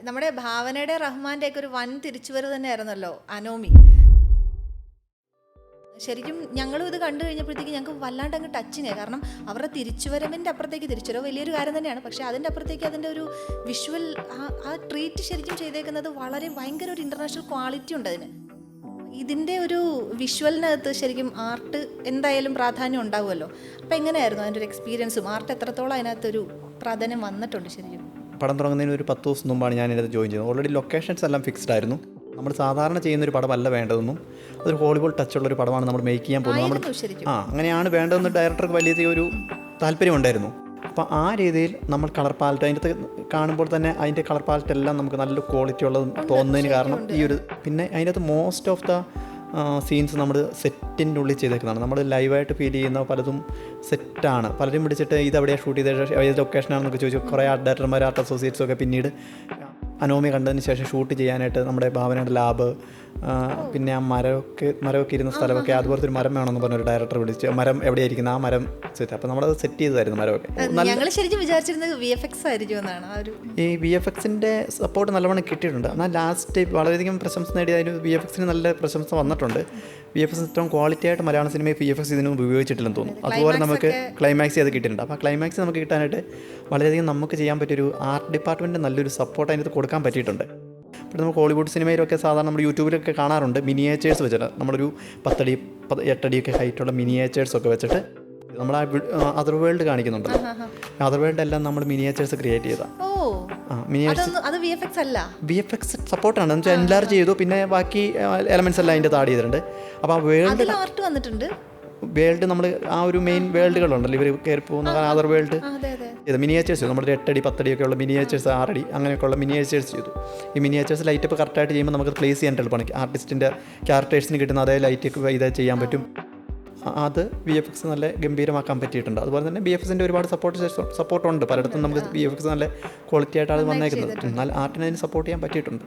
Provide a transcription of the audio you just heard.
നമ്മുടെ ഭാവനയുടെ റഹ്മാന്റെ ഒക്കെ ഒരു വൻ തിരിച്ചുവരവ് തന്നെയായിരുന്നല്ലോ അനോമി. ശരിക്കും ഞങ്ങളും ഇത് കണ്ടു കഴിഞ്ഞപ്പോഴത്തേക്ക് ഞങ്ങൾക്ക് വല്ലാണ്ട് അങ്ങ് ടച്ചിങ് ആയി. കാരണം അവരുടെ തിരിച്ചുവരവിൻ്റെ അപ്പുറത്തേക്ക് തിരിച്ചുവരവ് വലിയൊരു കാര്യം തന്നെയാണ്. പക്ഷേ അതിൻ്റെ അപ്പുറത്തേക്ക് അതിൻ്റെ ഒരു വിഷ്വൽ ആ ട്രീറ്റ് ശരിക്കും ചെയ്തേക്കുന്നത് വളരെ ഭയങ്കര ഒരു ഇൻ്റർനാഷണൽ ക്വാളിറ്റി ഉണ്ട് അതിന്. ഇതിൻ്റെ ഒരു വിഷ്വലിനകത്ത് ശരിക്കും ആർട്ട് എന്തായാലും പ്രാധാന്യം ഉണ്ടാവുമല്ലോ. അപ്പോൾ എങ്ങനെയായിരുന്നു അതിൻ്റെ ഒരു എക്സ്പീരിയൻസും ആർട്ട് എത്രത്തോളം അതിനകത്തൊരു പ്രാധാന്യം വന്നിട്ടുണ്ട് ശരിക്കും? പടം തുടങ്ങുന്നതിന് ഒരു 10 ദിവസം മുമ്പാണ് ഞാൻ ഇതിനകത്ത് ജോയിൻ ചെയ്തത്. ഓൾറെഡി ലൊക്കേഷൻസ് എല്ലാം ഫിക്സ്ഡ് ആയിരുന്നു. നമ്മൾ സാധാരണ ചെയ്യുന്നൊരു പടമല്ല വേണ്ടതെന്നും അതൊരു ഹോളിവുഡ് ടച്ചുള്ളൊരു പടമാണ് നമ്മൾ മേക്ക് ചെയ്യാൻ പോകുന്നത്. നമ്മൾ അങ്ങനെയാണ് വേണ്ടതെന്ന് ഡയറക്ടർക്ക് വലിയ ഒരു താല്പര്യമുണ്ടായിരുന്നു. അപ്പോൾ ആ രീതിയിൽ നമ്മൾ കളർ പാലറ്റ് അതിൻ്റെ കാണുമ്പോൾ തന്നെ അതിൻ്റെ കളർ പാലറ്റ് എല്ലാം നമുക്ക് നല്ല ക്വാളിറ്റി ഉള്ളത് തോന്നുന്നതിന് കാരണം ഈ ഒരു പിന്നെ അതിനകത്ത് മോസ്റ്റ് ഓഫ് ദ സീൻസ് നമ്മൾ സെറ്റിൻ്റെ ഉള്ളിൽ ചെയ്തേക്കുന്നതാണ്. നമ്മൾ ലൈവായിട്ട് ഫീൽ ചെയ്യുന്ന പലതും സെറ്റാണ്. പലരും പിടിച്ചിട്ട് ഇതെവിടെയാണ് ഷൂട്ട് ചെയ്തത്, ഏത് ലൊക്കേഷനാണെന്നൊക്കെ ചോദിച്ചു. കുറേ ആർട്ട് ഡയറക്ടർമാർ, ആർട്ട് അസോസിയേറ്റ്സും ഒക്കെ പിന്നീട് അനോമി കണ്ടതിന് ശേഷം ഷൂട്ട് ചെയ്യാനായിട്ട് നമ്മുടെ ഭാവനയുടെ ലാബ്, പിന്നെ ആ മരമൊക്കെ ഇരുന്ന സ്ഥലമൊക്കെ അതുപോലത്തെ ഒരു മരം വേണമെന്ന് പറഞ്ഞൊരു ഡയറക്ടർ വിളിച്ച് മരം എവിടെയായിരിക്കുന്നത് ആ മരം സെറ്റ്. അപ്പോൾ നമ്മളത് സെറ്റ് ചെയ്തതായിരുന്നു മരമൊക്കെ. ഈ VFXൻ്റെ സപ്പോർട്ട് നല്ലവണ്ണം കിട്ടിയിട്ടുണ്ട്. എന്നാൽ ലാസ്റ്റ് വളരെയധികം പ്രശംസ നേടി. അതിന് VFXന് നല്ല പ്രശംസ വന്നിട്ടുണ്ട്. VFX ഇത്രയും ക്വാളിറ്റി ആയിട്ട് മലയാള സിനിമയിൽ VFX ഇതിനും ഉപയോഗിച്ചിട്ടില്ലെന്ന് തോന്നുന്നു. അതുപോലെ നമുക്ക് ക്ലൈമാക്സ് അത് കിട്ടിയിട്ടുണ്ട്. അപ്പോൾ ആ ക്ലൈമാക്സ് നമുക്ക് കിട്ടാനായിട്ട് വളരെയധികം നമുക്ക് ചെയ്യാൻ പറ്റിയൊരു ആർട്ട് ഡിപ്പാർട്ട്മെൻറ്റ് നല്ലൊരു സപ്പോർട്ട് അതിനകത്ത് കൊടുക്കാൻ പറ്റിയിട്ടുണ്ട്. ഇപ്പോൾ നമുക്ക് ഹോളിവുഡ് സിനിമയിലൊക്കെ സാധാരണ നമ്മൾ യൂട്യൂബിലൊക്കെ കാണാറുണ്ട് മിനിയേച്ചേഴ്സ് വെച്ചിട്ട്. നമ്മളൊരു 10 അടി 8 അടിയൊക്കെ ഹൈറ്റുള്ള മിനിയേച്ചേഴ്സൊക്കെ വെച്ചിട്ട് നമ്മൾ ആ അതർ വേൾഡ് കാണിക്കുന്നുണ്ട്. അതർ വേൾഡ് എല്ലാം നമ്മൾ മിനിയേച്ചേഴ്സ് ക്രിയേറ്റ് ചെയ്താൽ VFX സപ്പോർട്ടാണ്. എന്ന് വെച്ചാൽ എൻലാർജ് ചെയ്തു. പിന്നെ ബാക്കി എലമെന്റ്സ് എല്ലാം അതിൻ്റെ താടി ചെയ്തിട്ടുണ്ട്. അപ്പോൾ ആ വേൾഡ് നമ്മൾ ആ ഒരു മെയിൻ വേൾഡുകളുണ്ടല്ലോ ഇവർ കയറി പോകുന്ന അതർ വേൾഡ് ചെയ്ത് മിനിയേച്ചേഴ്സ് ചെയ്തു. നമ്മുടെ 8 അടി 10 അടിയൊക്കെ ഉള്ള മിനിയേച്ചേഴ്സ്, 6 അടി അങ്ങനെയൊക്കെയുള്ള മിനിയേച്ചേഴ്സ് ചെയ്തു. ഈ മിനിയേച്ചേഴ്സ് ലൈറ്റപ്പ് കറക്റ്റായിട്ട് ചെയ്യുമ്പോൾ നമുക്ക് പ്ലേസ് ചെയ്യാൻ എളുപ്പമാണ്. ആർട്ടിസ്റ്റിൻ്റെ ക്യാരക്ടേഴ്സിന് കിട്ടുന്ന അതേ ലൈറ്റ് ഇത് ചെയ്യാൻ പറ്റും. അത് VFX നല്ല ഗംഭീരമാക്കാൻ പറ്റിയിട്ടുണ്ട്. അതുപോലെ തന്നെ VFXൻ്റെ ഒരുപാട് സപ്പോർട്ടുണ്ട്. പലയിടത്തും നമുക്ക് VFX നല്ല ക്വാളിറ്റി ആയിട്ടാണ് വന്നേക്കുന്നത്. എന്നാൽ ആർട്ടിനെ അതിന് സപ്പോർട്ട് ചെയ്യാൻ പറ്റിയിട്ടുണ്ട്.